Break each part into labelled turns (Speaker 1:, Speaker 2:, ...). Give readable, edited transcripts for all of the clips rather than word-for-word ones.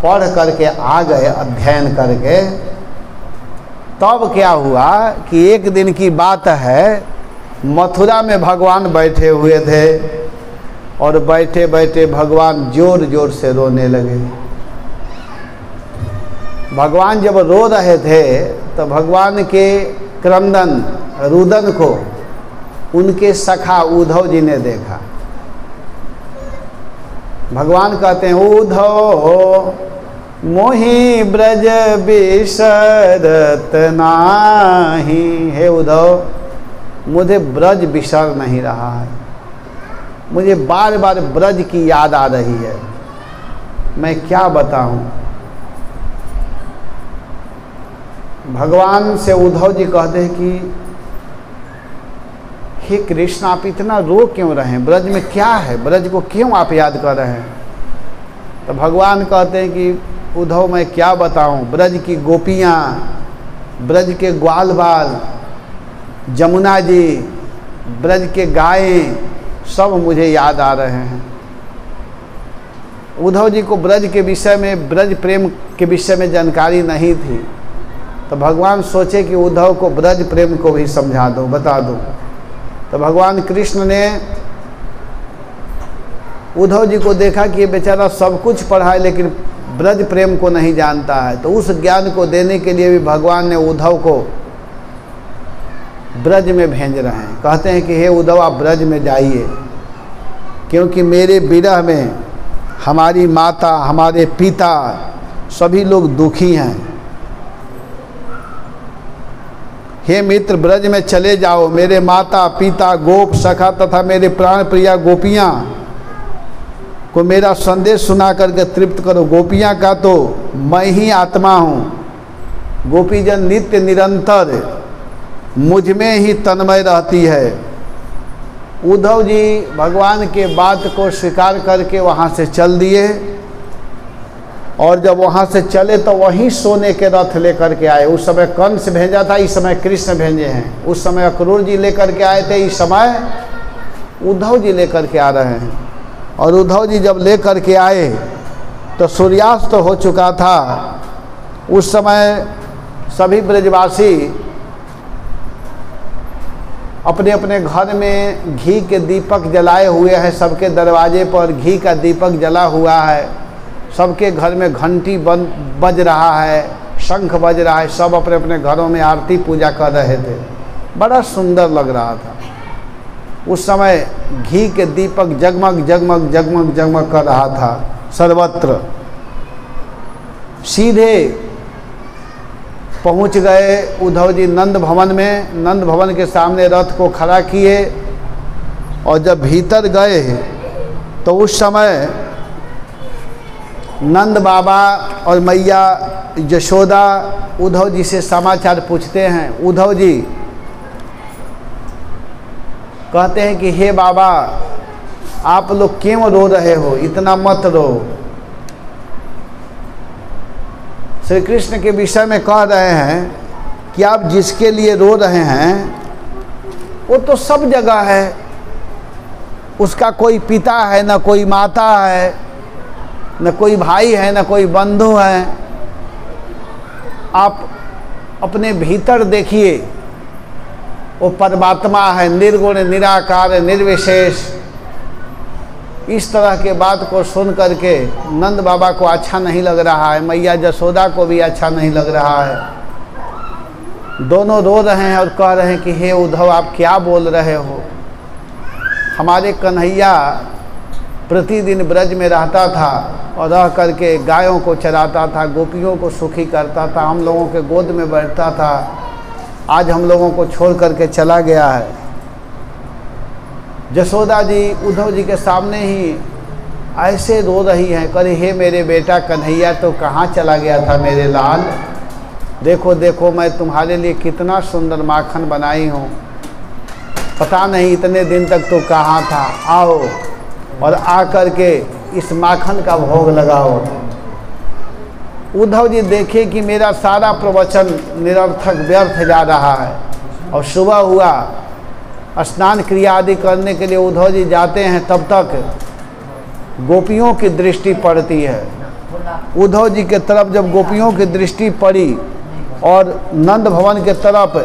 Speaker 1: पढ़ करके आ गए अध्ययन करके। तब क्या हुआ कि एक दिन की बात है, मथुरा में भगवान बैठे हुए थे और बैठे बैठे भगवान जोर जोर से रोने लगे। भगवान जब रो रहे थे तो भगवान के क्रंदन रुदन को उनके सखा उद्धव जी ने देखा। भगवान कहते हैं, उद्धव मोहि ब्रज बिसरत नाही। हे उद्धव, मुझे ब्रज बिसर नहीं रहा है, मुझे बार बार ब्रज की याद आ रही है, मैं क्या बताऊं। भगवान से उद्धव जी कहते हैं कि हे कृष्ण, आप इतना रो क्यों रहे हैं, ब्रज में क्या है, ब्रज को क्यों आप याद कर रहे हैं। तो भगवान कहते हैं कि उद्धव मैं क्या बताऊं, ब्रज की गोपियां, ब्रज के ग्वाल बाल, जमुना जी, ब्रज के गायें, सब मुझे याद आ रहे हैं। उद्धव जी को ब्रज के विषय में, ब्रज प्रेम के विषय में जानकारी नहीं थी। तो भगवान सोचे कि उद्धव को ब्रज प्रेम को भी समझा दो, बता दो। तो भगवान कृष्ण ने उद्धव जी को देखा कि ये बेचारा सब कुछ पढ़ा है लेकिन ब्रज प्रेम को नहीं जानता है। तो उस ज्ञान को देने के लिए भी भगवान ने उद्धव को ब्रज में भेज रहे हैं। कहते हैं कि हे उद्धव, आप ब्रज में जाइए, क्योंकि मेरे विरह में हमारी माता, हमारे पिता, सभी लोग दुखी हैं। हे मित्र, ब्रज में चले जाओ, मेरे माता पिता, गोप सखा तथा मेरे प्राण प्रिया गोपियाँ को मेरा संदेश सुना करके तृप्त करो। गोपियाँ का तो मैं ही आत्मा हूँ, गोपीजन नित्य निरंतर मुझ में ही तन्मय रहती है। उद्धव जी भगवान के बात को स्वीकार करके वहाँ से चल दिए, और जब वहाँ से चले तो वहीं सोने के रथ लेकर के आए। उस समय कंस भेजा था, इस समय कृष्ण भेजे हैं। उस समय अक्रूर जी लेकर के आए थे, इस समय उद्धव जी लेकर के आ रहे हैं। और उद्धव जी जब लेकर के आए तो सूर्यास्त हो चुका था। उस समय सभी ब्रजवासी अपने अपने घर में घी के दीपक जलाए हुए हैं, सबके दरवाजे पर घी का दीपक जला हुआ है, सबके घर में घंटी बज रहा है, शंख बज रहा है, सब अपने अपने घरों में आरती पूजा कर रहे थे। बड़ा सुंदर लग रहा था। उस समय घी के दीपक जगमग जगमग जगमग जगमग कर रहा था सर्वत्र। सीधे पहुंच गए उद्धव जी नंद भवन में। नंद भवन के सामने रथ को खड़ा किए, और जब भीतर गए तो उस समय नंद बाबा और मैया यशोदा उद्धव जी से समाचार पूछते हैं। उद्धव जी कहते हैं कि हे बाबा, आप लोग क्यों रो रहे हो, इतना मत रो। श्री कृष्ण के विषय में कह रहे हैं कि आप जिसके लिए रो रहे हैं वो तो सब जगह है, उसका कोई पिता है, न कोई माता है, न कोई भाई है, न कोई बंधु है। आप अपने भीतर देखिए, वो परमात्मा है, निर्गुण निराकार निर्विशेष। इस तरह के बात को सुन करके नंद बाबा को अच्छा नहीं लग रहा है, मैया यशोदा को भी अच्छा नहीं लग रहा है। दोनों रो रहे हैं और कह रहे हैं कि हे उद्धव, आप क्या बोल रहे हो। हमारे कन्हैया प्रतिदिन ब्रज में रहता था और रह करके गायों को चराता था, गोपियों को सुखी करता था, हम लोगों के गोद में बैठता था। आज हम लोगों को छोड़ करके चला गया है। यशोदा जी उद्धव जी के सामने ही ऐसे रो रही हैं, करे हे मेरे बेटा कन्हैया तो कहाँ चला गया था मेरे लाल। देखो देखो, मैं तुम्हारे लिए कितना सुंदर माखन बनाई हूँ, पता नहीं इतने दिन तक तो कहाँ था। आओ और आ करके इस माखन का भोग लगाओ। उद्धव जी देखे कि मेरा सारा प्रवचन निरर्थक व्यर्थ जा रहा है। और सुबह हुआ, स्नान क्रिया आदि करने के लिए उद्धव जी जाते हैं, तब तक गोपियों की दृष्टि पड़ती है। उद्धव जी के तरफ जब गोपियों की दृष्टि पड़ी और नंद भवन के तरफ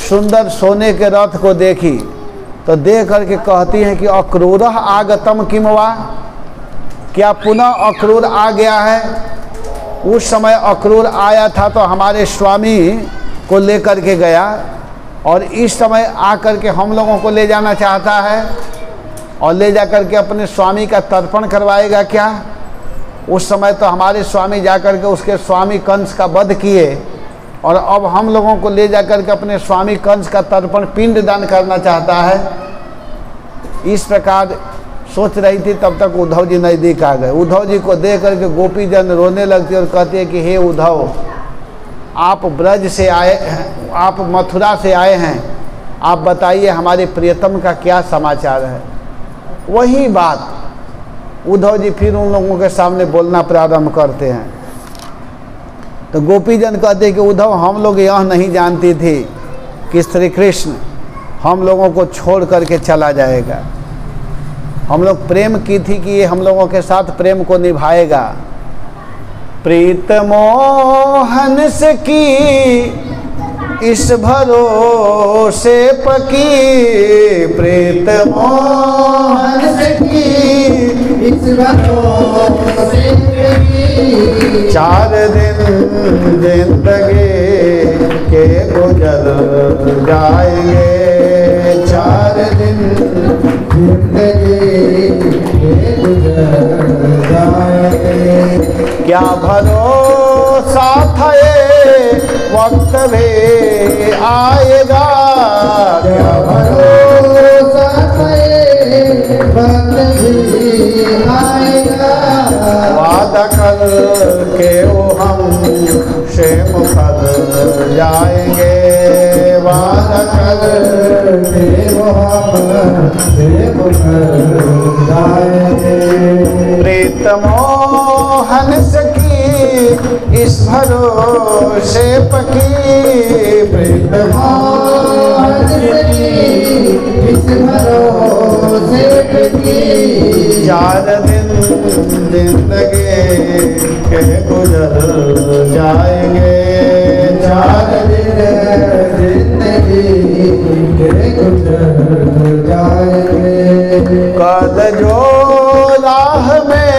Speaker 1: सुंदर सोने के रथ को देखी तो देख करके कहती हैं कि अक्रूरः आगतम किम वा, क्या पुनः अक्रूर आ गया है? उस समय अक्रूर आया था तो हमारे स्वामी को लेकर के गया, और इस समय आकर के हम लोगों को ले जाना चाहता है और ले जा कर के अपने स्वामी का तर्पण करवाएगा क्या? उस समय तो हमारे स्वामी जाकर के उसके स्वामी कंस का वध किए, और अब हम लोगों को ले जा कर के अपने स्वामी कंस का तर्पण पिंड दान करना चाहता है। इस प्रकार सोच रही थी, तब तक उद्धव जी नज़दीक आ गए। उद्धव जी को देख करके गोपी जन रोने लगती और कहती है कि हे उद्धव, आप ब्रज से आए, आप मथुरा से आए हैं, आप बताइए हमारे प्रियतम का क्या समाचार है। वही बात उद्धव जी फिर उन लोगों के सामने बोलना प्रारंभ करते हैं। तो गोपी जन कहते हैं कि उद्धव, हम लोग यह नहीं जानती थी कि श्री कृष्ण हम लोगों को छोड़ करके चला जाएगा। हम लोग प्रेम की थी कि ये हम लोगों के साथ प्रेम को निभाएगा। प्रीत मोहन से की इस भरोसे पकी, प्रीत मोहन से की इस भरोसे पकी, 4 दिन जिंदगी के गुजर जाएंगे, 4 दिन जिंदगी के गुजर जाएंगे। क्या भरोसा था ये वक्त भी आएगा, क्या भरोसा था ये वक्त भी आएगा। वादा कर के वो हम से मुकर जाएंगे, वादा कर के वो हम से मुकर जाएंगे। प्रीत मोहन से इस भरोसे पकी, प्रीत मोहन से इस भरोसे पकी, 4 दिन जिंदगी के गुजर जाएंगे, 4 दिन जिंदगी के गुजर जाएंगे। कल जो राह में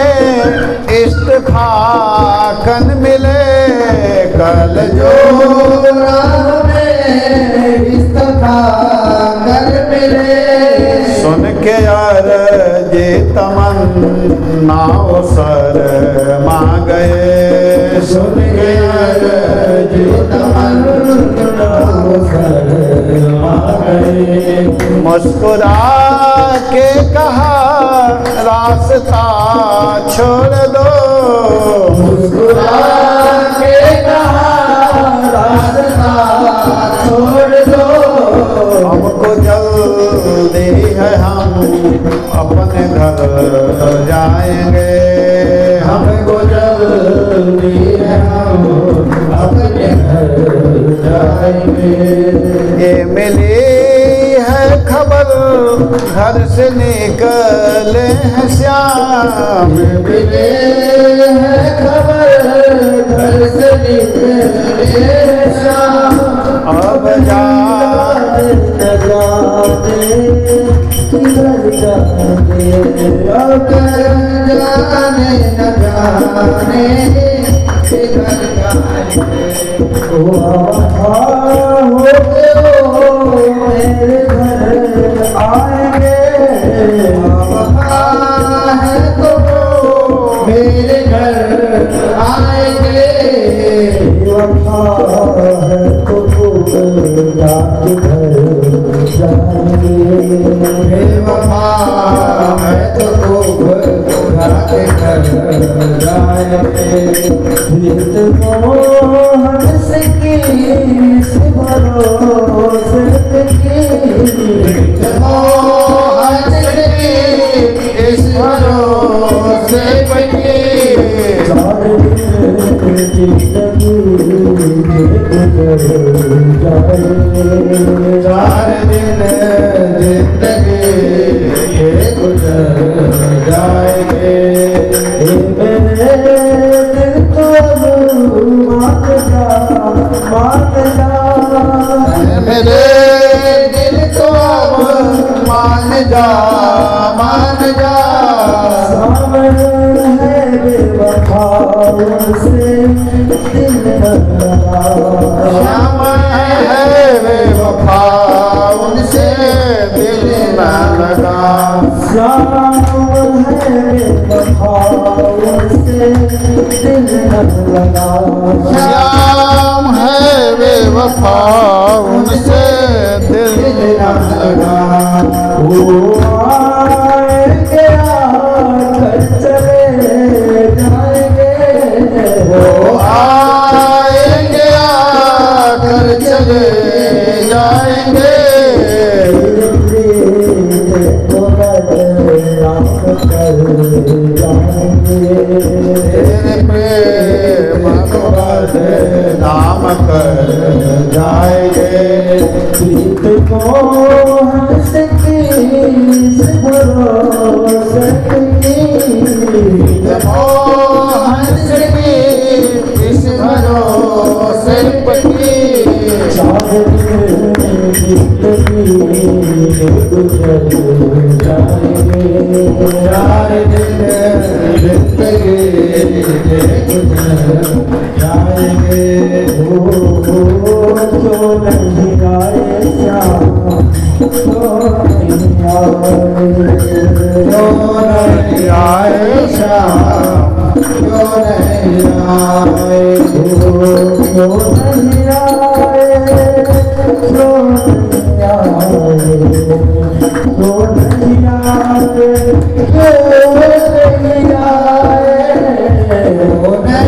Speaker 1: इस्तफाकन मिले, कल जो राह में इस्तफाकन मिले, सुन के यार जे तमन्ना सर मां गए, सुन के यार जे तमन्ना सर मां गए। मुस्कुरा के कहा रास्ता छोड़ दो, मुस्कुरा के कहा रास्ता छोड़ दो, हमको जल्दी है हम अपने घर जाएंगे, हमको जल्दी है हम अपने घर जाएंगे। ये मिली है खबर घर से निकले हैं श्याम, मिले है खबर घर से निकले हैं श्याम। अब जाने न जाने किधर जाने, अब जाने न जाने किधर जाने। होते हो मेरे घर आएंगे, है तो मेरे घर आएंगे, वफा है तो जाके घर जाएंगे, वफा है तो जाके घर जाएंगे। प्रीत मोहन से की इस भरोसे की, प्रीत मोहन से की इस भरोसे की, 4 दिन जिंदगी के गुजर जाएंगे, 4 दिन जिंदगी के गुजर जाएंगे।
Speaker 2: बेवफाओं से दिल न लगा।
Speaker 1: श्याम है बेवफा उनसे दिल न लगा।
Speaker 2: श्याम है बेवफाओं से दिल न लगा।
Speaker 1: श्याम है बेवफा उनसे दिल न लगा।
Speaker 2: वो आएंगे आकर चले जाएंगे।
Speaker 1: वो आएंगे आकर चले जाएंगे। तेरे प्रेम को नाम कर जाएंगे।
Speaker 2: प्रीत को हंस की भरोसे की।
Speaker 1: हंस की इस भरोसे की।
Speaker 2: चार दिन गुजर जाएंगे।
Speaker 1: चार दिन जिंदगी गुजर जाएंगे।
Speaker 2: क्यों नहीं आए श्याम, क्यों नहीं आए
Speaker 1: श्याम, क्यों नहीं आए।
Speaker 2: क्यों नहीं आए, क्यों नहीं आए, क्यों नहीं आए,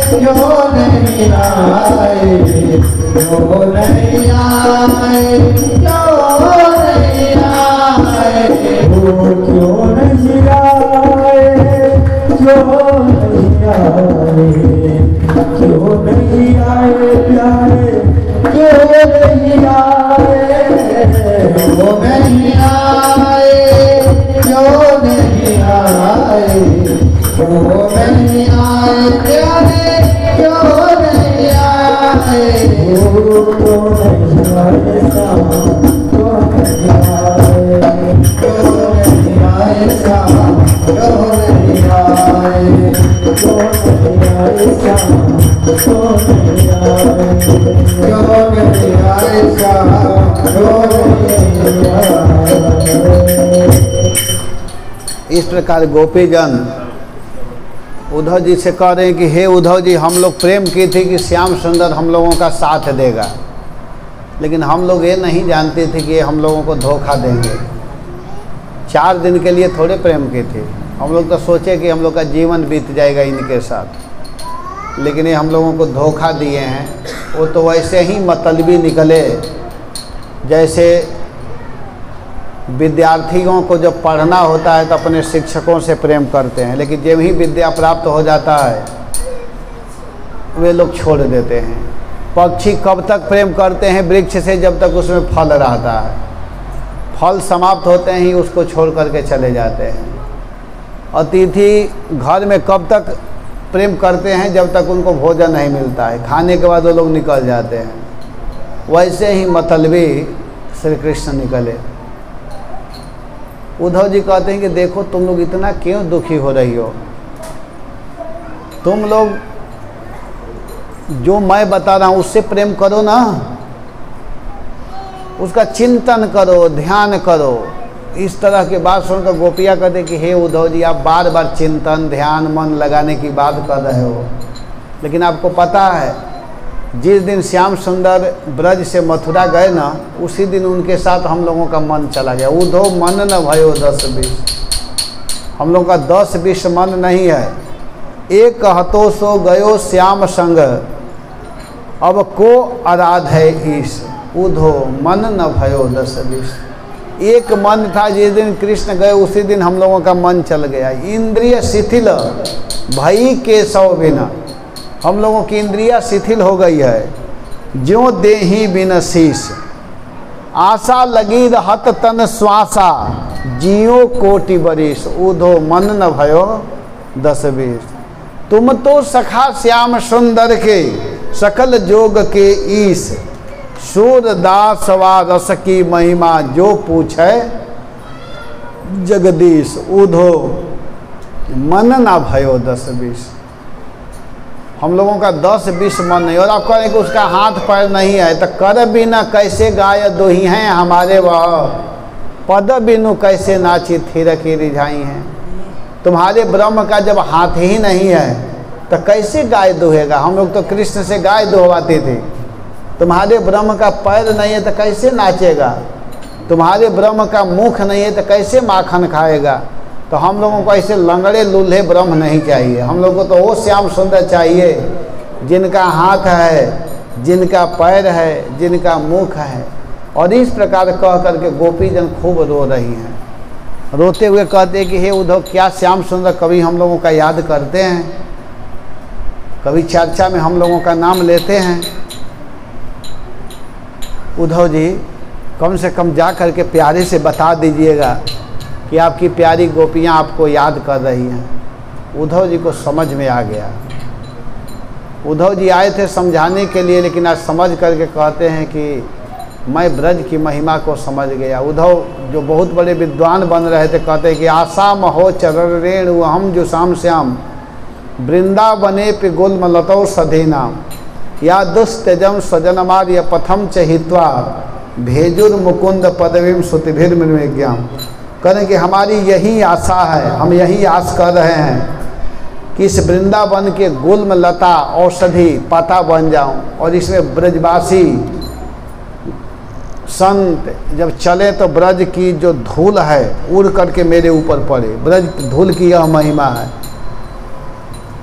Speaker 2: क्यों नहीं आए,
Speaker 1: क्यों नहीं आए, क्यों नहीं आए, क्यों नहीं आए, क्यों नहीं आए।
Speaker 2: क्यों नहीं आए, क्यों नहीं आए, क्यों नहीं आए प्यारे, क्यों नहीं आए,
Speaker 1: क्यों नहीं आए, क्यों नहीं आए, क्यों नहीं आए प्यारे, क्यों नहीं आए।
Speaker 2: क्यों नहीं आए श्याम, क्यों नहीं आए,
Speaker 1: क्यों नहीं आए श्याम, क्यों नहीं आए।
Speaker 2: क्यों नहीं आए श्याम, क्यों नहीं आए,
Speaker 1: क्यों नहीं आए श्याम, क्यों नहीं आए। इस प्रकार गोपीजन उद्धव जी से कह रहे हैं कि हे उद्धव जी, हम लोग प्रेम की थी कि श्याम सुंदर हम लोगों का साथ देगा, लेकिन हम लोग ये नहीं जानते थे कि ये हम लोगों को धोखा देंगे। 4 दिन के लिए थोड़े प्रेम की थी, हम लोग तो सोचे कि हम लोग का जीवन बीत जाएगा इनके साथ, लेकिन ये हम लोगों को धोखा दिए हैं। वो तो वैसे ही मतलबी निकले जैसे विद्यार्थियों को जब पढ़ना होता है तो अपने शिक्षकों से प्रेम करते हैं, लेकिन जब ही विद्या प्राप्त हो जाता है वे लोग छोड़ देते हैं। पक्षी कब तक प्रेम करते हैं वृक्ष से? जब तक उसमें फल रहता है। फल समाप्त होते ही उसको छोड़ करके चले जाते हैं। अतिथि घर में कब तक प्रेम करते हैं? जब तक उनको भोजन नहीं मिलता है, खाने के बाद वो लोग निकल जाते हैं। वैसे ही मतलबी श्री कृष्ण निकले। उद्धव जी कहते हैं कि देखो तुम लोग इतना क्यों दुखी हो रही हो, तुम लोग जो मैं बता रहा हूँ उससे प्रेम करो ना, उसका चिंतन करो, ध्यान करो। इस तरह की बात सुनकर गोपियाँ कहते कि हे उद्धव जी, आप बार बार चिंतन ध्यान मन लगाने की बात कर रहे हो, लेकिन आपको पता है जिस दिन श्याम सुंदर ब्रज से मथुरा गए ना, उसी दिन उनके साथ हम लोगों का मन चला गया। उद्धव मन न भयो 10-20, हम लोग का 10-20 मन नहीं है। एक कहतो सो गयो श्याम संग, अब को आराध है ईश। उद्धव मन न भयो 10-20, एक मन था। जिस दिन कृष्ण गए उसी दिन हम लोगों का मन चल गया। इंद्रिय शिथिल भई के सौ बिना, हम लोगों की इंद्रिया शिथिल हो गई है। ज्यों देही बिन शीश, आशा लगी रहत तन श्वासा, जियो कोटि बरिस। उधो मन न भयो 10-20, तुम तो सखा श्याम सुंदर के सकल जोग के ईश। सूरदास वा रस की महिमा जो पूछे जगदीश। उधो मन ना भयो 10-20। हम लोगों का 10-20 मन नहीं, और आप कह रहे हैं कि उसका हाथ पैर नहीं है, तो कर बिना कैसे गाय दोही हैं हमारे वह, पद बिनु कैसे नाची थिर की रिझाई हैं। तुम्हारे ब्रह्म का जब हाथ ही नहीं है तो कैसे गाय दोहेगा। हम लोग तो कृष्ण से गाय दोहवाते थे। तुम्हारे ब्रह्म का पैर नहीं है तो कैसे नाचेगा। तुम्हारे ब्रह्म का मुख नहीं है तो कैसे माखन खाएगा। तो हम लोगों को ऐसे लंगड़े लूल्हे ब्रह्म नहीं चाहिए। हम लोगों को तो वो श्याम सुंदर चाहिए जिनका हाथ है, जिनका पैर है, जिनका मुख है। और इस प्रकार कह करके गोपीजन खूब रो रही हैं। रोते हुए कहते हैं कि हे उद्धव, क्या श्याम सुंदर कभी हम लोगों का याद करते हैं, कभी चर्चा में हम लोगों का नाम लेते हैं। उद्धव जी कम से कम जा करके प्यारे से बता दीजिएगा कि आपकी प्यारी गोपियाँ आपको याद कर रही हैं। उद्धव जी को समझ में आ गया। उद्धव जी आए थे समझाने के लिए, लेकिन आज समझ करके कहते हैं कि मैं ब्रज की महिमा को समझ गया। उद्धव जो बहुत बड़े विद्वान बन रहे थे कहते हैं कि आशा महो चरण रेणु हम जो शाम श्याम वृंदावने पे गुल्म लतौ सधीनाम या दुस्तजम सजनमार्य पथम चहित्वा भेजुर मुकुंद पदवीम सुतिभिर मृज्ञाम। करें कि हमारी यही आशा है, हम यही आस कर रहे हैं कि इस वृंदावन के गुल्म लता औषधि पाता बन जाऊं, और इसमें ब्रजवासी संत जब चले तो ब्रज की जो धूल है उड़ करके मेरे ऊपर पड़े। ब्रज धूल की यह महिमा है।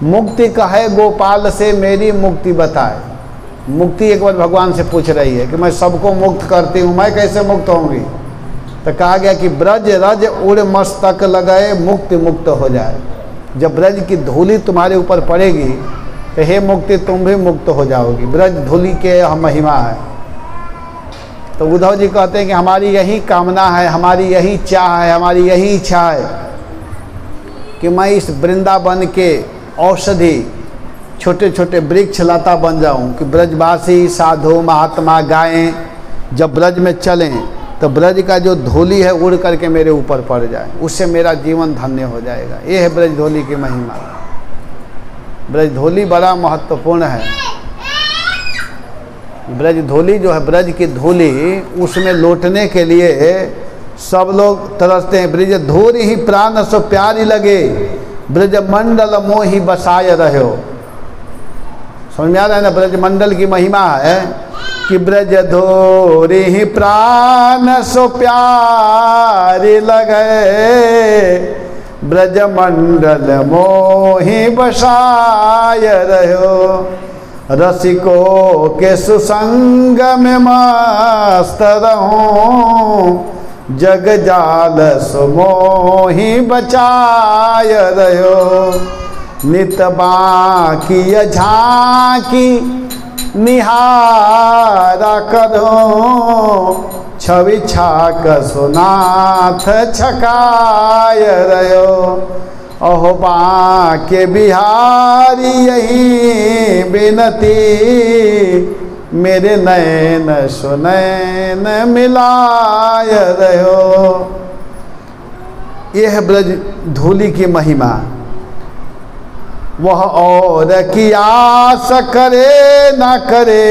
Speaker 1: मुक्ति कहे गोपाल से मेरी मुक्ति बताए। मुक्ति एक बार भगवान से पूछ रही है कि मैं सबको मुक्त करती हूँ, मैं कैसे मुक्त होंगी। तो कहा गया कि ब्रज रज उड़ मस्तक लगाए मुक्ति मुक्त हो जाए। जब ब्रज की धूली तुम्हारे ऊपर पड़ेगी तो हे मुक्ति तुम भी मुक्त हो जाओगी। ब्रज धूली के महिमा है। तो उद्धव जी कहते हैं कि हमारी यही कामना है, हमारी यही चाह है, हमारी यही इच्छा है कि मैं इस वृंदावन के औषधि छोटे छोटे वृक्ष लता बन जाऊं, कि ब्रजवासी साधु महात्मा गायें जब ब्रज में चलें तो ब्रज का जो धूली है उड़ करके मेरे ऊपर पड़ जाए, उससे मेरा जीवन धन्य हो जाएगा। ये है ब्रज धूली की महिमा। ब्रज धूली बड़ा महत्वपूर्ण है। ब्रज धूली जो है, ब्रज की धूली, उसमें लौटने के लिए सब लोग तरसते हैं। ब्रज धूरी ही प्राण सो प्यारी लगे, ब्रज मंडल मोहि बसाय रहो। समझ में आ रहा है ना। ब्रज मंडल की महिमा है कि ब्रज धूरी ही प्राण सो प्यारी लगे, ब्रज मंडल मोहि बसाय रहो। रसिकों के सुसंग में मस्त रहूं, जग जाल सुमोहि बचाय रहो। नित बाकी झांकी निहारा करो, छवि छाक सुनाथ छकाय रहो। अहो बाके बिहारी यही बिनती, मेरे नैन सुनैन मिलाय रहो। यह ब्रज धूली की महिमा। वह और की आस करे न करे,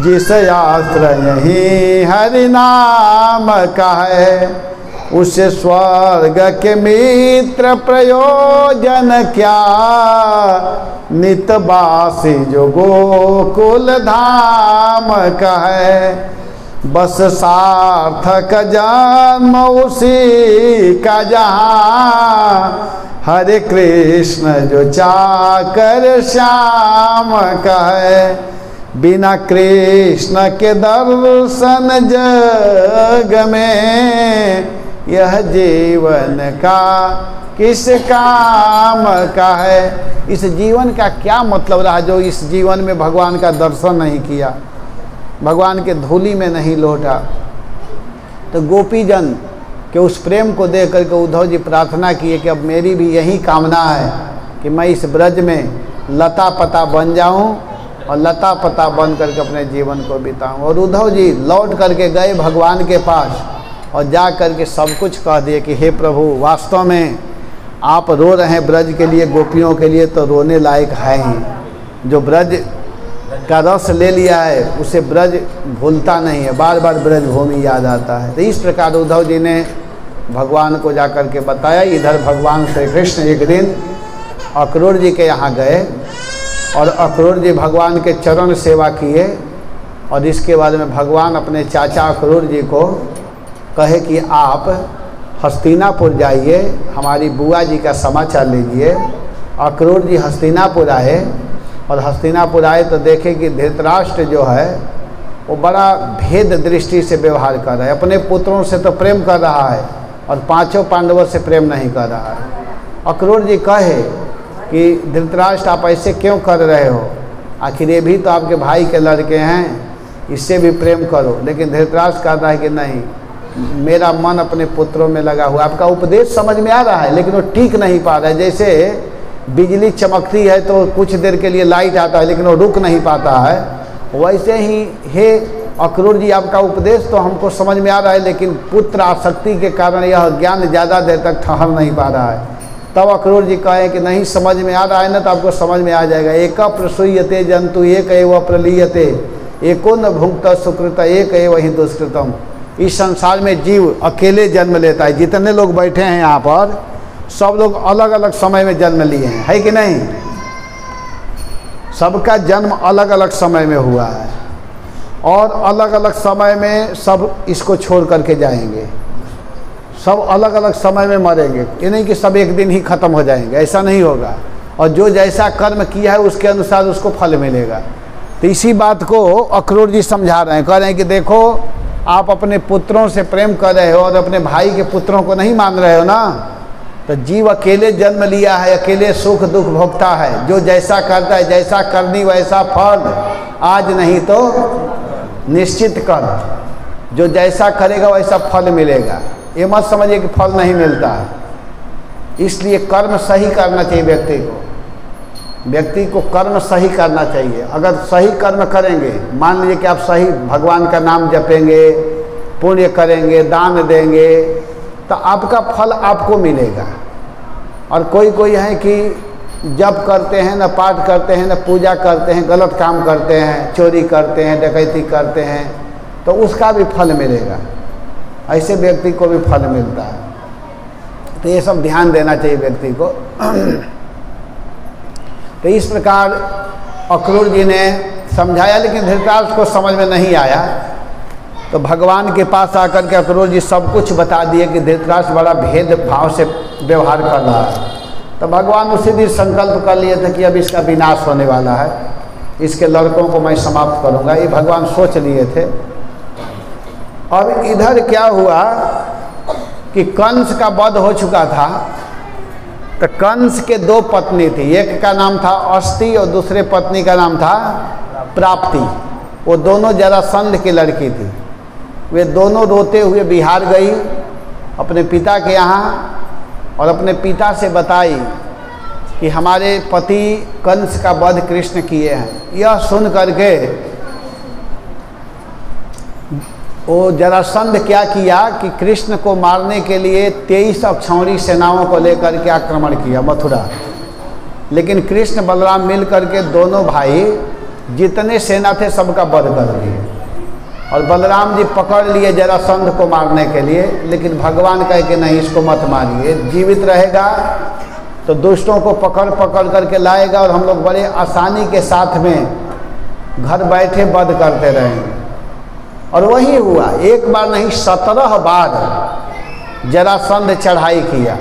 Speaker 1: जिस आश्रय ही हरि नाम का है, उसे स्वर्ग के मित्र प्रयोजन क्या। नितबासी जो गोकुल धाम का है, बस सार्थक जन्म उसी का जहाँ। हरे कृष्ण जो चाकर श्याम का है, बिना कृष्ण के दर्शन जग में, यह जीवन का किस काम का है। इस जीवन का क्या मतलब रहा जो इस जीवन में भगवान का दर्शन नहीं किया, भगवान के धूली में नहीं लौटा। तो गोपीजन के उस प्रेम को देख करके उद्धव जी प्रार्थना किए कि अब मेरी भी यही कामना है कि मैं इस ब्रज में लता पता बन जाऊं और लता पता बन करके अपने जीवन को बिताऊं। और उद्धव जी लौट करके गए भगवान के पास और जा करके सब कुछ कह दिए कि हे प्रभु, वास्तव में आप रो रहे हैं ब्रज के लिए, गोपियों के लिए, तो रोने लायक है ही। जो ब्रज का रस ले लिया है उसे ब्रज भूलता नहीं है, बार बार ब्रज भूमि याद आता है। तो इस प्रकार उद्धव जी ने भगवान को जाकर के बताया। इधर भगवान श्री कृष्ण एक दिन अक्रूर जी के यहाँ गए और अक्रूर जी भगवान के चरण सेवा किए, और इसके बाद में भगवान अपने चाचा अक्रूर जी को कहे कि आप हस्तिनापुर जाइए, हमारी बुआ जी का समाचार लीजिए। अक्रूर जी हस्तिनापुर आए, और हस्तिनापुर आए तो देखे कि धृतराष्ट्र जो है वो बड़ा भेद दृष्टि से व्यवहार कर रहा है। अपने पुत्रों से तो प्रेम कर रहा है और पांचों पांडवों से प्रेम नहीं कर रहा है। अक्रूर जी कहे कि धृतराष्ट्र आप ऐसे क्यों कर रहे हो, आखिर ये भी तो आपके भाई के लड़के हैं, इससे भी प्रेम करो। लेकिन धृतराष्ट्र कहता है कि नहीं, मेरा मन अपने पुत्रों में लगा हुआ। आपका उपदेश समझ में आ रहा है लेकिन वो टिक नहीं पा रहा है। जैसे बिजली चमकती है तो कुछ देर के लिए लाइट आता है लेकिन वो रुक नहीं पाता है, वैसे ही हे अक्रूर जी आपका उपदेश तो हमको समझ में आ रहा है, लेकिन पुत्र आसक्ति के कारण यह ज्ञान ज़्यादा देर तक ठहर नहीं पा रहा है। तब अक्रूर जी कहे कि नहीं समझ में आ रहा है ना, तो आपको समझ में आ जाएगा। एक प्रसूयते जंतु एक एव प्रलीयते, एको न भुक्त सुकृत एक एव ही दुष्कृतम। इस संसार में जीव अकेले जन्म लेता है। जितने लोग बैठे हैं यहाँ पर सब लोग अलग अलग समय में जन्म लिए हैं, है कि नहीं? सबका जन्म अलग अलग समय में हुआ है और अलग अलग समय में सब इसको छोड़ करके जाएंगे, सब अलग अलग समय में मरेंगे। ये नहीं कि सब एक दिन ही ख़त्म हो जाएंगे, ऐसा नहीं होगा। और जो जैसा कर्म किया है उसके अनुसार उसको फल मिलेगा। तो इसी बात को अक्रूर जी समझा रहे हैं, कह रहे हैं कि देखो आप अपने पुत्रों से प्रेम कर रहे हो और अपने भाई के पुत्रों को नहीं मान रहे हो ना। तो जीव अकेले जन्म लिया है, अकेले सुख दुख भोगता है। जो जैसा करता है, जैसा करनी वैसा फल, आज नहीं तो निश्चित कर। जो जैसा करेगा वैसा फल मिलेगा। ये मत समझिए कि फल नहीं मिलता है। इसलिए कर्म सही करना चाहिए व्यक्ति को कर्म सही करना चाहिए। अगर सही कर्म करेंगे, मान लीजिए कि आप सही भगवान का नाम जपेंगे, पुण्य करेंगे, दान देंगे, तो आपका फल आपको मिलेगा। और कोई है कि जप करते हैं, न पाठ करते हैं, न पूजा करते हैं, गलत काम करते हैं, चोरी करते हैं, डकैती करते हैं, तो उसका भी फल मिलेगा। ऐसे व्यक्ति को भी फल मिलता है। तो ये सब ध्यान देना चाहिए व्यक्ति को। तो इस प्रकार अक्रूर जी ने समझाया, लेकिन धृतराष्ट्र को समझ में नहीं आया। तो भगवान के पास आकर के अक्रूर जी सब कुछ बता दिए कि धृतराष्ट्र बड़ा भेदभाव से व्यवहार कर रहा है। तो भगवान उसी दिन संकल्प कर लिए थे कि अब इसका विनाश होने वाला है, इसके लड़कों को मैं समाप्त करूंगा। ये भगवान सोच लिए थे। और इधर क्या हुआ कि कंस का वध हो चुका था। तो कंस के दो पत्नी थी, एक का नाम था अस्ति और दूसरे पत्नी का नाम था प्राप्ति। वो दोनों जरासंध की लड़की थी। वे दोनों रोते हुए बिहार गई अपने पिता के यहाँ और अपने पिता से बताई कि हमारे पति कंस का वध कृष्ण किए हैं। यह सुन करके वो जरासंध क्या किया कि कृष्ण को मारने के लिए 23 अक्षौणी सेनाओं को लेकर के आक्रमण किया मथुरा। लेकिन कृष्ण बलराम मिल करके दोनों भाई जितने सेना थे सबका वध कर दिए। और बलराम जी पकड़ लिए जरासंध को मारने के लिए, लेकिन भगवान कहे कि नहीं, इसको मत मारिए, जीवित रहेगा तो दुष्टों को पकड़ पकड़ करके लाएगा और हम लोग बड़े आसानी के साथ में घर बैठे वध करते रहेंगे। और वही हुआ। एक बार नहीं 17 बार जरासंध चढ़ाई किया,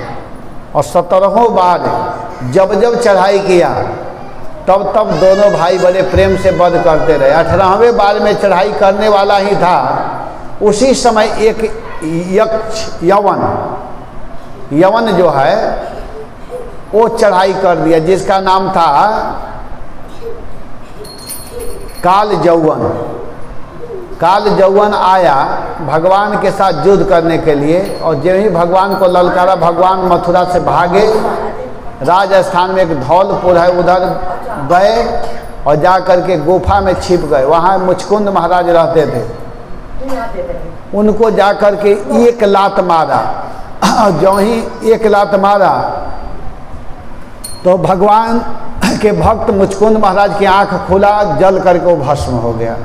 Speaker 1: और 17 बार जब चढ़ाई किया तब दोनों भाई बड़े प्रेम से वध करते रहे। 18वें बार में चढ़ाई करने वाला ही था, उसी समय एक यवन जो है वो चढ़ाई कर दिया, जिसका नाम था काल जौवन आया भगवान के साथ युद्ध करने के लिए। और जब ही भगवान को ललकारा, भगवान मथुरा से भागे। राजस्थान में एक धौलपुर है, उधर गए और जा करके गुफा में छिप गए। वहाँ मुचकुंद महाराज रहते थे। उनको जा करके एक लात मारा, और जो ही एक लात मारा तो भगवान के भक्त मुचकुंद महाराज की आंख खुला, जल करके वो भस्म हो गया।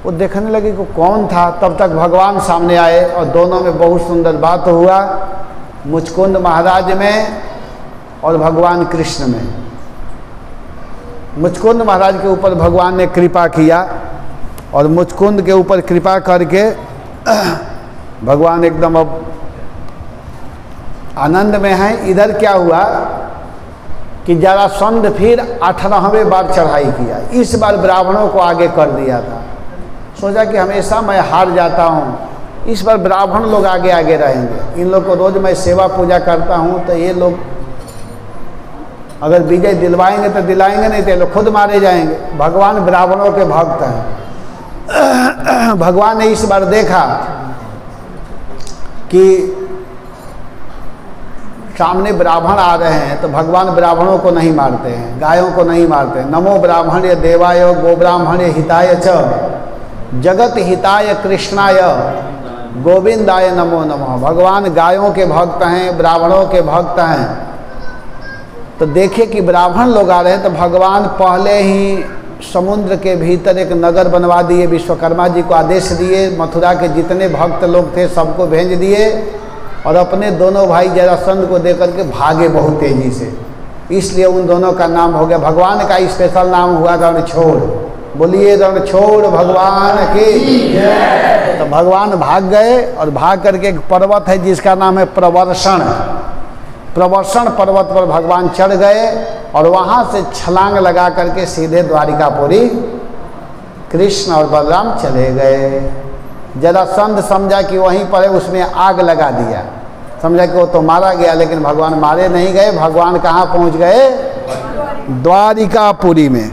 Speaker 1: वो देखने लगे कि कौन था। तब तक भगवान सामने आए और दोनों में बहुत सुंदर बात हुआ, मुचकुंद महाराज में और भगवान कृष्ण में। मुचकुंद महाराज के ऊपर भगवान ने कृपा किया और मुचकुंद के ऊपर कृपा करके भगवान एकदम अब आनंद में हैं। इधर क्या हुआ कि जरासंध फिर 18वें बार चढ़ाई किया। इस बार ब्राह्मणों को आगे कर दिया था। सोचा कि हमेशा मैं हार जाता हूँ, इस बार ब्राह्मण लोग आगे आगे रहेंगे। इन लोग को रोज़ मैं सेवा पूजा करता हूँ, तो ये लोग अगर विजय दिलवाएंगे तो दिलाएंगे, नहीं तो ये लोग खुद मारे जाएंगे। भगवान ब्राह्मणों के भक्त हैं। भगवान ने इस बार देखा कि सामने ब्राह्मण आ रहे हैं, तो भगवान ब्राह्मणों को नहीं मारते हैं, गायों को नहीं मारते। नमो ब्राह्मण्य देवाय गोब्राह्मण्य हिताय च जगत हिताय कृष्णाय गोविंदाय नमो नमः। भगवान गायों के भक्त हैं, ब्राह्मणों के भक्त हैं। तो देखे कि ब्राह्मण लोग आ रहे हैं, तो भगवान पहले ही समुद्र के भीतर एक नगर बनवा दिए। विश्वकर्मा जी को आदेश दिए, मथुरा के जितने भक्त लोग थे सबको भेज दिए और अपने दोनों भाई जरासंध को देकर के भागे बहुत तेजी से। इसलिए उन दोनों का नाम हो गया, भगवान का स्पेशल नाम हुआ रणछोड़। बोलिए रणछोड़ भगवान की। तो भगवान भाग गए और भाग करके एक पर्वत है जिसका नाम है प्रवर्षण। प्रवर्षण पर्वत पर भगवान चढ़ गए और वहाँ से छलांग लगा करके सीधे द्वारिकापुरी कृष्ण और बलराम चले गए। जरासंध समझा कि वहीं पर है, उसमें आग लगा दिया, समझा कि वो तो मारा गया। लेकिन भगवान मारे नहीं गए। भगवान कहाँ पहुँच गए? द्वारिकापुरी में।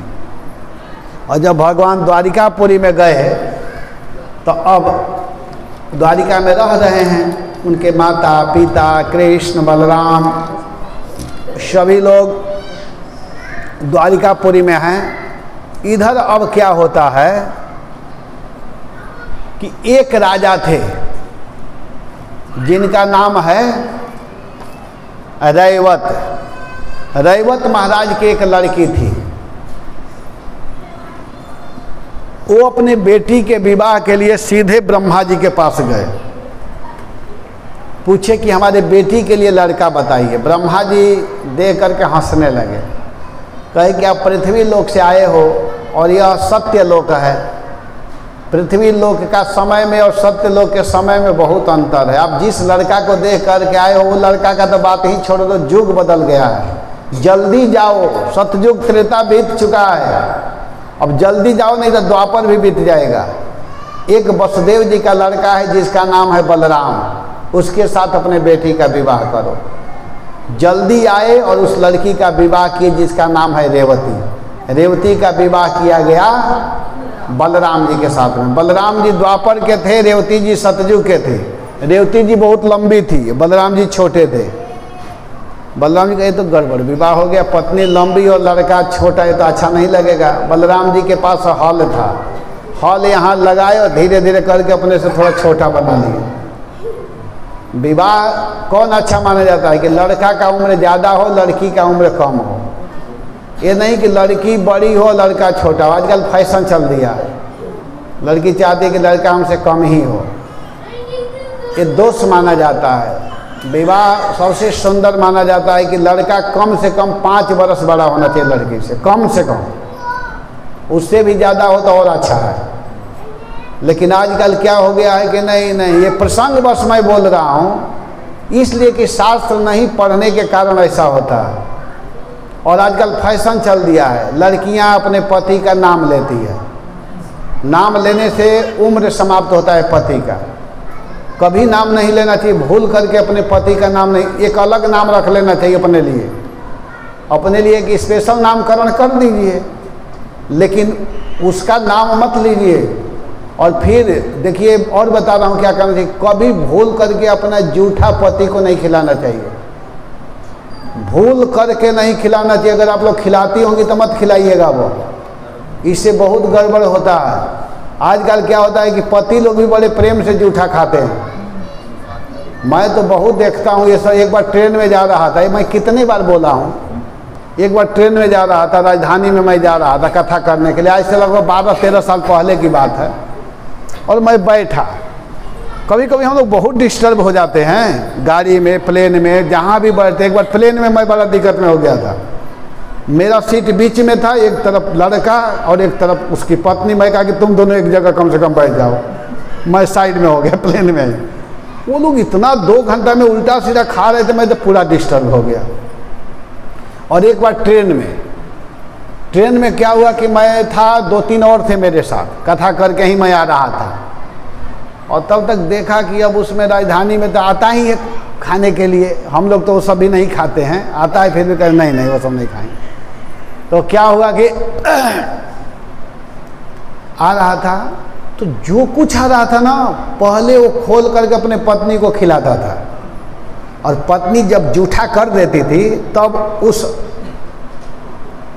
Speaker 1: और जब भगवान द्वारिकापुरी में गए तो अब द्वारिका में रह रहे हैं। उनके माता पिता कृष्ण बलराम सभी लोग द्वारिकापुरी में हैं। इधर अब क्या होता है कि एक राजा थे जिनका नाम है रैवत। रैवत महाराज की एक लड़की थी। वो अपने बेटी के विवाह के लिए सीधे ब्रह्मा जी के पास गए, पूछे कि हमारे बेटी के लिए लड़का बताइए। ब्रह्मा जी देख करके हंसने लगे, कहे कि आप पृथ्वी लोक से आए हो और यह सत्य लोक है। पृथ्वी लोक का समय में और सत्य लोक के समय में बहुत अंतर है। आप जिस लड़का को देख करके आए हो वो लड़का का तो बात ही छोड़ दो, युग बदल गया है। जल्दी जाओ, सतयुग त्रेता बीत चुका है, अब जल्दी जाओ नहीं तो द्वापर भी बीत जाएगा। एक वसुदेव जी का लड़का है जिसका नाम है बलराम, उसके साथ अपने बेटी का विवाह करो। जल्दी आए और उस लड़की का विवाह किए जिसका नाम है रेवती। रेवती का विवाह किया गया बलराम जी के साथ में। बलराम जी द्वापर के थे, रेवती जी सतयुग के थे। रेवती जी बहुत लंबी थी, बलराम जी छोटे थे। बलराम जी कहे तो गड़बड़, विवाह हो गया, पत्नी लंबी और लड़का छोटा है तो अच्छा नहीं लगेगा। बलराम जी के पास हल था, हल यहाँ लगाए और धीरे धीरे करके अपने से थोड़ा छोटा बना लिए। विवाह कौन अच्छा माना जाता है कि लड़का का उम्र ज़्यादा हो, लड़की का उम्र कम हो। ये नहीं कि लड़की बड़ी हो लड़का छोटा हो। आजकल फैशन चल दिया है, लड़की चाहती है कि लड़का हमसे कम ही हो। ये दोष माना जाता है। विवाह सबसे सुंदर माना जाता है कि लड़का कम से कम 5 वर्ष बड़ा होना चाहिए लड़की से, कम से कम। उससे भी ज़्यादा हो तो और अच्छा है। लेकिन आजकल क्या हो गया है कि नहीं नहीं, ये प्रसंग बस मैं बोल रहा हूँ, इसलिए कि शास्त्र नहीं पढ़ने के कारण ऐसा होता है। और आजकल फैशन चल दिया है, लड़कियाँ अपने पति का नाम लेती है। नाम लेने से उम्र समाप्त होता है पति का। कभी नाम नहीं लेना चाहिए, भूल करके अपने पति का नाम नहीं, एक अलग नाम रख लेना चाहिए अपने लिए। अपने लिए एक स्पेशल नामकरण कर दीजिए, लेकिन उसका नाम मत लीजिए। और फिर देखिए, और बता रहा हूँ क्या करना चाहिए। कभी भूल करके अपना जूठा पति को नहीं खिलाना चाहिए, भूल करके नहीं खिलाना चाहिए। अगर आप लोग खिलाती होंगी तो मत खिलाइएगा, वो इससे बहुत गड़बड़ होता है। आजकल क्या होता है कि पति लोग भी बड़े प्रेम से जूठा खाते हैं। मैं तो बहुत देखता हूँ ये सब। एक बार ट्रेन में जा रहा था, मैं कितनी बार बोला हूँ, एक बार ट्रेन में जा रहा था, राजधानी में मैं जा रहा था कथा करने के लिए, आज से लगभग 12-13 साल पहले की बात है। और मैं बैठा, कभी कभी हम लोग बहुत डिस्टर्ब हो जाते हैं गाड़ी में, प्लेन में, जहाँ भी बैठते। एक बार प्लेन में मैं बड़ा दिक्कत में हो गया था। मेरा सीट बीच में था, एक तरफ लड़का और एक तरफ उसकी पत्नी। मैं कहा कि तुम दोनों एक जगह कम से कम बैठ जाओ। मैं साइड में हो गया प्लेन में। वो लोग इतना 2 घंटा में उल्टा सीधा खा रहे थे, मैं तो पूरा डिस्टर्ब हो गया। और एक बार ट्रेन में क्या हुआ कि मैं था, 2-3 और थे मेरे साथ, कथा करके ही मैं आ रहा था। और तब तक देखा कि अब उसमें राजधानी में तो आता ही है खाने के लिए, हम लोग तो वो सब भी नहीं खाते हैं, आता है फिर भी कह नहीं वो सब नहीं खाएंगे। तो क्या हुआ कि आ रहा था, तो जो कुछ आ रहा था ना, पहले वो खोल करके अपने पत्नी को खिलाता था, और पत्नी जब जूठा कर देती थी तब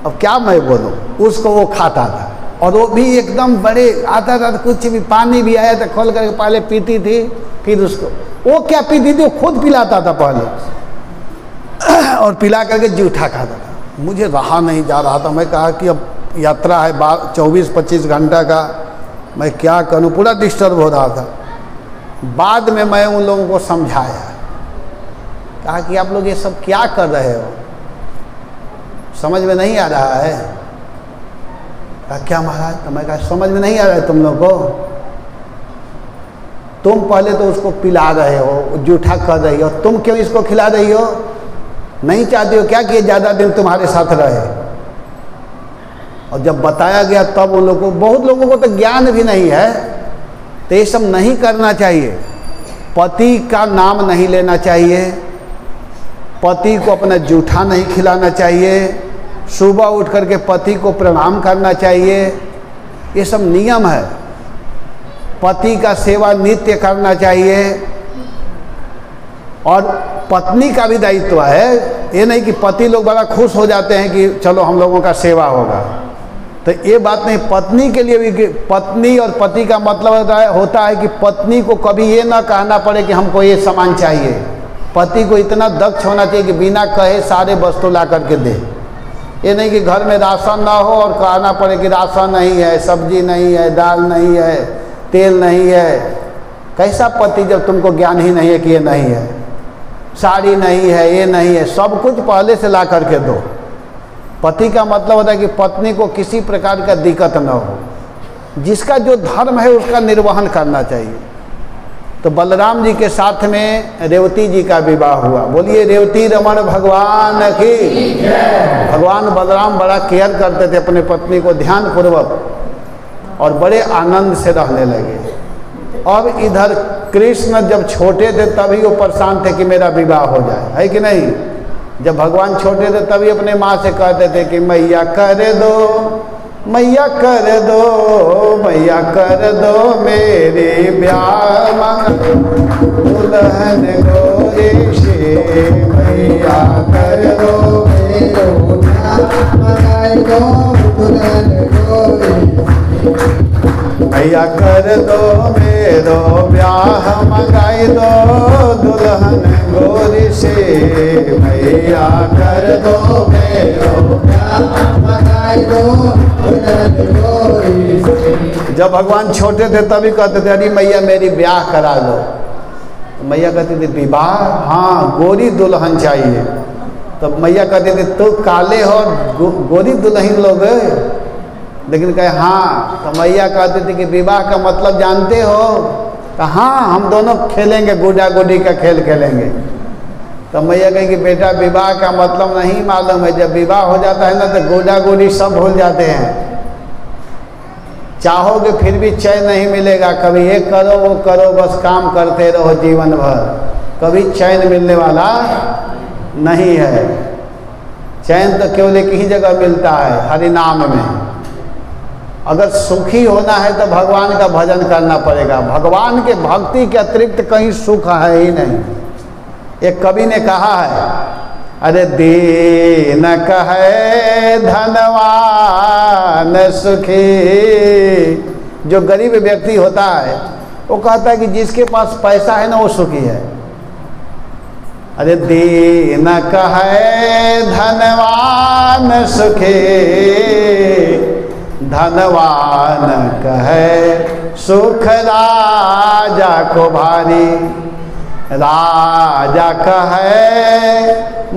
Speaker 1: अब क्या मैं बोलूं, उसको वो खाता था। और वो भी एकदम बड़े आता था, कुछ भी पानी भी आया था खोल करके पहले पीती थी, फिर उसको वो क्या पीती थी, वो खुद पिलाता था पहले, और पिला करके जूठा खाता था। मुझे रहा नहीं जा रहा था। मैं कहा कि अब यात्रा है 24-25 घंटा का, मैं क्या करूं, पूरा डिस्टर्ब हो रहा था। बाद में मैं उन लोगों को समझाया, कहा कि आप लोग ये सब क्या कर रहे हो, समझ में नहीं आ रहा है। कहा क्या महाराज? तो मैं कहा समझ में नहीं आ रहा है तुम लोग को, तुम पहले तो उसको पिला रहे हो, जूठा कर रही हो, तुम क्यों इसको खिला रही हो? नहीं चाहती हो क्या कि ये ज़्यादा दिन तुम्हारे साथ रहे? और जब बताया गया तब उन लोगों को, बहुत लोगों को तो ज्ञान भी नहीं है, तो ये सब नहीं करना चाहिए। पति का नाम नहीं लेना चाहिए, पति को अपना जूठा नहीं खिलाना चाहिए, सुबह उठ करके पति को प्रणाम करना चाहिए, ये सब नियम है। पति का सेवा नित्य करना चाहिए, और पत्नी का भी दायित्व है। ये नहीं कि पति लोग बड़ा खुश हो जाते हैं कि चलो हम लोगों का सेवा होगा, तो ये बात नहीं। पत्नी के लिए भी, पत्नी और पति का मतलब होता है कि पत्नी को कभी ये ना कहना पड़े कि हमको ये सामान चाहिए। पति को इतना दक्ष होना चाहिए कि बिना कहे सारे वस्तु ला करके दे। ये नहीं कि घर में राशन ना हो और कहना पड़े कि राशन नहीं है, सब्जी नहीं है, दाल नहीं है, तेल नहीं है। कैसा पति जब तुमको ज्ञान ही नहीं है कि ये नहीं है, साड़ी नहीं है, ये नहीं है, सब कुछ पहले से ला करके दो। पति का मतलब होता है कि पत्नी को किसी प्रकार का दिक्कत न हो, जिसका जो धर्म है उसका निर्वहन करना चाहिए। तो बलराम जी के साथ में रेवती जी का विवाह हुआ। बोलिए रेवती रमण भगवान की। भगवान बलराम बड़ा केयर करते थे अपने पत्नी को ध्यान पूर्वक, और बड़े आनंद से रहने लगे। अब इधर कृष्ण जब छोटे थे तभी वो परेशान थे कि मेरा विवाह हो जाए, है कि नहीं? जब भगवान छोटे थे तभी अपने माँ से कहते थे कि मैया कर दो, मैया कर दो, मैया कर दो मेरे ब्याह दुल्हन गोरे से, मैया कर दो मेरो ब्याह दुल्हन गोरे, मैया कर दो मेरो ब्याह मंगाई दो दुल्हन गोरी से, मैया कर दो मेरो ब्याह मंगाई दो दुल्हन गोरी से। जब भगवान छोटे थे तभी कहते थे अरे मैया मेरी ब्याह करा दो। तो मैया कहती थी विवाह? हाँ, गोरी दुल्हन चाहिए। तो मैया कहती थी तो काले हो, गोरी दुल्हन लोग? लेकिन कहे हाँ। तो मैया कहती थी कि विवाह का मतलब जानते हो? तो हाँ, हम दोनों खेलेंगे, गुड्डा गुड्डी का खेल खेलेंगे। तो मैया कहे कि बेटा विवाह का मतलब नहीं मालूम है, जब विवाह हो जाता है ना तो गुड्डा गुड्डी सब भूल जाते हैं। चाहोगे फिर भी चैन नहीं मिलेगा, कभी ये करो वो करो, बस काम करते रहो जीवन भर, कभी चैन मिलने वाला नहीं है। चैन तो केवल एक ही जगह मिलता है, हरिनाम में। अगर सुखी होना है तो भगवान का भजन करना पड़ेगा। भगवान के भक्ति के अतिरिक्त कहीं सुख है ही नहीं। एक कवि ने कहा है, अरे दीन कहे धनवान सुखी। जो गरीब व्यक्ति होता है वो कहता है कि जिसके पास पैसा है ना वो सुखी है। अरे दीन कहे धनवान प्राण सुखे, धनवान कहे सुख राजा को भारी। राजा कहे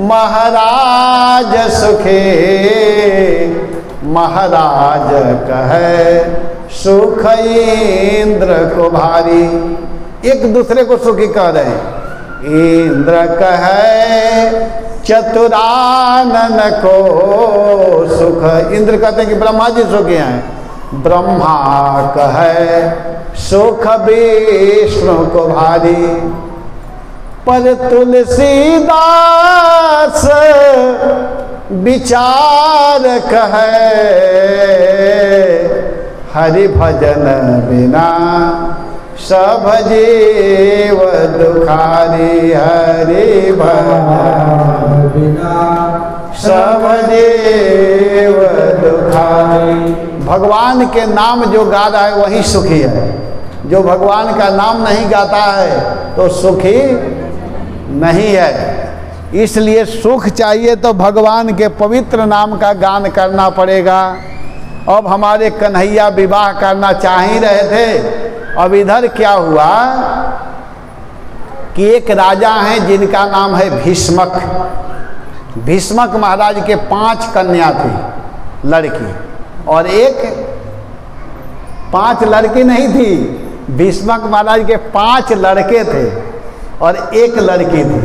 Speaker 1: महाराज सुखे, महाराज कहे सुख इंद्र को भारी। एक दूसरे को सुखी कह रहे हैं। इंद्र कहे चतुरानन को सुख, इंद्र कहते हैं कि ब्रह्मा जी सुखी हैं। ब्रह्मा कहे सुख विष्णु को भारी। पर तुलसीदास विचार कहे हरि भजन बिना सब जीव दुखारी। हरि भजन
Speaker 2: बिना
Speaker 1: सब जीव दुखारी। भगवान के नाम जो गा रहा है वही सुखी है। जो भगवान का नाम नहीं गाता है तो सुखी नहीं है। इसलिए सुख चाहिए तो भगवान के पवित्र नाम का गान करना पड़ेगा। अब हमारे कन्हैया विवाह करना चाह ही रहे थे। अब इधर क्या हुआ कि एक राजा हैं जिनका नाम है भीष्मक। भीष्मक महाराज के 5 कन्या थी, लड़की, और एक 5 लड़की नहीं थी। भीष्मक महाराज के 5 लड़के थे और एक लड़की थी।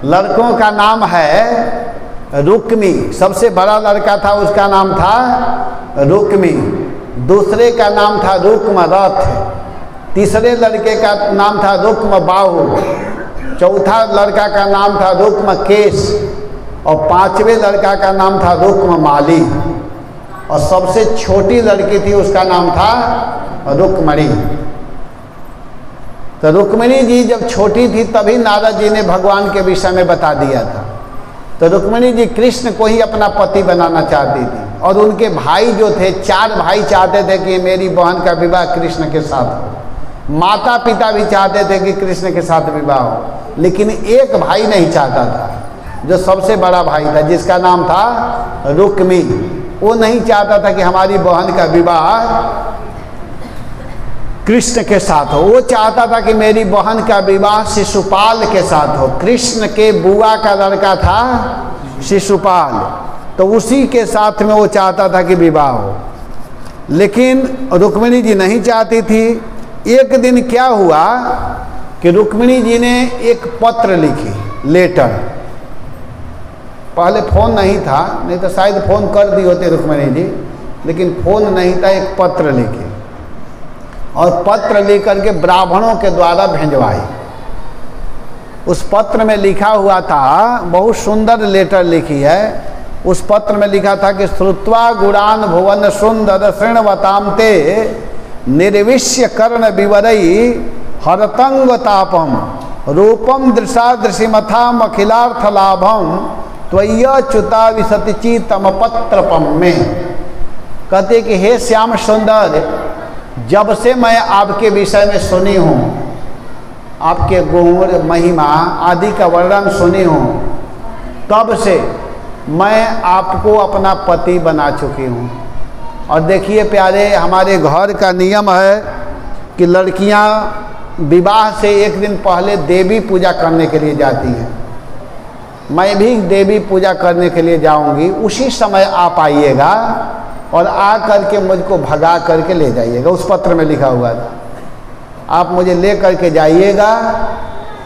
Speaker 1: लड़कों का नाम है रुक्मी। सबसे बड़ा लड़का था, उसका नाम था रुक्मी। दूसरे का नाम था रुक्मरथ। तीसरे लड़के का नाम था रुक्म बाहु। चौथा लड़का का नाम था रुक्म केश। और 5वें लड़का का नाम था रुक्म माली। और सबसे छोटी लड़की थी, उसका नाम था रुक्मणी। तो रुक्मिणी जी जब छोटी थी तभी नारद जी ने भगवान के विषय में बता दिया था। तो रुक्मिणी जी कृष्ण को ही अपना पति बनाना चाहती थी। और उनके भाई जो थे, 4 भाई चाहते थे कि मेरी बहन का विवाह कृष्ण के साथ हो। माता पिता भी चाहते थे कि कृष्ण के साथ विवाह हो, लेकिन एक भाई नहीं चाहता था, जो सबसे बड़ा भाई था, जिसका नाम था रुक्मी। वो नहीं चाहता था कि हमारी बहन का विवाह कृष्ण के साथ हो। वो चाहता था कि मेरी बहन का विवाह शिशुपाल के साथ हो। कृष्ण के बुआ का लड़का था शिशुपाल, तो उसी के साथ में वो चाहता था कि विवाह हो। लेकिन रुक्मिणी जी नहीं चाहती थी। एक दिन क्या हुआ कि रुक्मिणी जी ने एक पत्र लिखी, लेटर। पहले फ़ोन नहीं था, नहीं तो शायद फ़ोन कर दी होती रुक्मिणी जी, लेकिन फ़ोन नहीं था। एक पत्र लिखी और पत्र लिख करके ब्राह्मणों के द्वारा भेजवाई। उस पत्र में लिखा हुआ था, बहुत सुंदर लेटर लिखी है। उस पत्र में लिखा था कि श्रुत्वा गुणान भुवन सुंदर शृण्वताम ते निर्विश्य कर्ण विवरई हरतंग तापम रूपम दृशा दृशिमथाम अखिलार्थ लाभम त्वय्या च्युता विसतिची तम पत्रपम में। कहते कि हे श्याम सुंदर, जब से मैं आपके विषय में सुनी हूँ, आपके गुण महिमा आदि का वर्णन सुनी हूँ, तब से मैं आपको अपना पति बना चुकी हूँ। और देखिए प्यारे, हमारे घर का नियम है कि लड़कियाँ विवाह से एक दिन पहले देवी पूजा करने के लिए जाती हैं। मैं भी देवी पूजा करने के लिए जाऊंगी। उसी समय आप आइएगा और आ करके मुझको भगा करके ले जाइएगा। उस पत्र में लिखा हुआ था, आप मुझे ले करके जाइएगा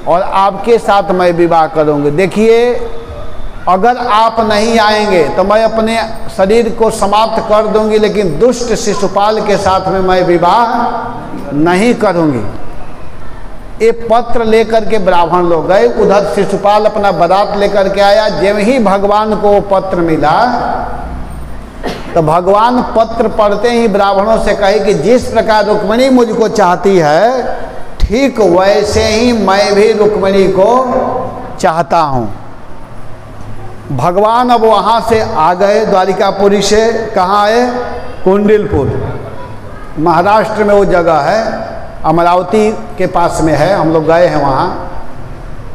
Speaker 1: और आपके साथ मैं विवाह करूंगी। देखिए, अगर आप नहीं आएंगे तो मैं अपने शरीर को समाप्त कर दूंगी, लेकिन दुष्ट शिशुपाल के साथ में मैं विवाह नहीं करूंगी। ये पत्र लेकर के ब्राह्मण लोग गए। उधर शिशुपाल अपना बारात लेकर के आया। जब ही भगवान को वो पत्र मिला तो भगवान पत्र पढ़ते ही ब्राह्मणों से कहे कि जिस प्रकार रुक्मिणी मुझको चाहती है, ठीक वैसे ही मैं भी रुक्मिणी को चाहता हूँ। भगवान अब वहाँ से आ गए द्वारिकापुरी से। कहाँ आए? कुंडिलपुर, महाराष्ट्र में वो जगह है, अमरावती के पास में है। हम लोग गए हैं वहाँ।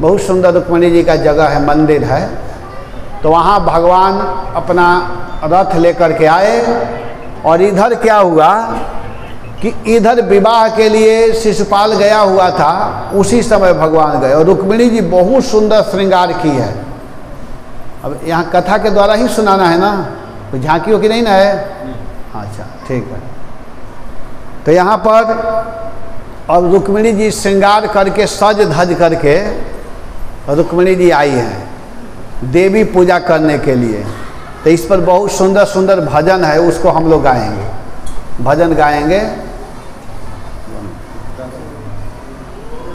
Speaker 1: बहुत सुंदर रुक्मिणी जी का जगह है, मंदिर है। तो वहाँ भगवान अपना रथ लेकर के आए और इधर क्या हुआ कि इधर विवाह के लिए शिशुपाल गया हुआ था, उसी समय भगवान गए और रुक्मिणी जी बहुत सुंदर श्रृंगार की है। अब यहाँ कथा के द्वारा ही सुनाना है ना, कोई झांकी हो कि नहीं ना है? अच्छा ठीक है। तो यहाँ पर अब रुक्मिणी जी श्रृंगार करके सज धज करके रुक्मिणी जी आई हैं देवी पूजा करने के लिए। तो इस पर बहुत सुंदर सुंदर भजन है, उसको हम लोग गाएंगे, भजन गाएंगे।